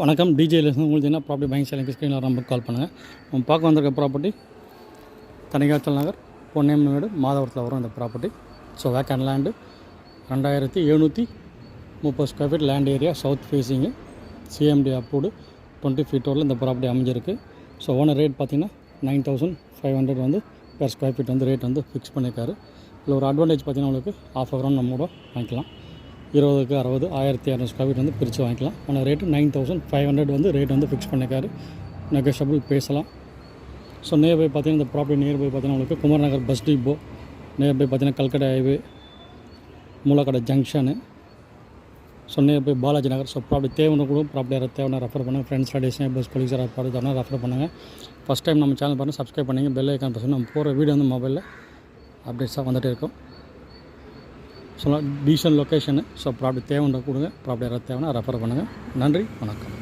வணக்கம். டிஜேலேருந்து உங்களுக்கு என்ன ப்ராப்பர்ட்டி பையிங் சேலிங் ஸ்க்ரீனில் நம்பருக்கு கால் பண்ணுங்கள். நம்ம பார்க்க வந்திருக்க ப்ராப்பர்ட்டி தனிகாச்சல் நகர் பொன்னியம்மன் மாதவரத்தில் வரும் இந்த property. So vacant land 2730 square feet land area, south facing, CMD approved, 20 feet ரோடில் இந்த ப்ராப்பர்ட்டி அமைஞ்சிருக்கு. ஸோ ஓனர் ரேட் பார்த்திங்கன்னா 9500 வந்து பெர் ஸ்கொயர் ஃபீட் வந்து ரேட் வந்து ஃபிக்ஸ் பண்ணியிருக்காரு. இதில் ஒரு அட்வான்டேஜ் பார்த்திங்கன்னா உங்களுக்கு ஆஃப் ஹவரும் நம்ம கூட வாங்கிக்கலாம். 20க்கு 60 1200 ஸ்கொயர் ஃபீட் வந்து பிரித்து வாங்கிக்கலாம். ஆனால் ரேட்டு 9500 வந்து ரேட் வந்து ஃபிக்ஸ் பண்ணியிருக்காரு. நெகோஷியபிள் பேசலாம். ஸோ நியர்பை பார்த்திங்கன்னா இந்த ப்ராப்பர்ட்டி நியர்பை பார்த்திங்கன்னா உங்களுக்கு Kumar Nagar bus depot, nearby பார்த்திங்கன்னா Calcutta highway, Moolakadai junction, so nearby Balaji Nagar. So property தேவைன்னு கூட ப்ராப்பர்ட்டி யாராவது தேவைன்னா ரெஃபர் பண்ணுங்கள். ஃப்ரெண்ட்ஸ் ரிலேஷன் பஸ் கொலீக்ஸ் யாராவது ப்ராப்பர்ட்டி தேவைன்னா ரெஃபர் பண்ணுங்கள். ஃபஸ்ட் டைம் நம்ம சேனல் பாருங்கள், சப்ஸ்கிரைப் பண்ணிங்க, பெல் ஐக்கான் பிரஸ் பண்ணி நம்ம போகிற வீடியோ வந்து மொபைலில் அப்டேட்ஸாக வந்துகிட்டே இருக்கும். So decent location. So property தேவைன்ற கொடுங்க. ப்ராப்பர்ட்டி யாராவது தேவைன்னா ரெஃபர் பண்ணுங்கள். நன்றி, வணக்கம்.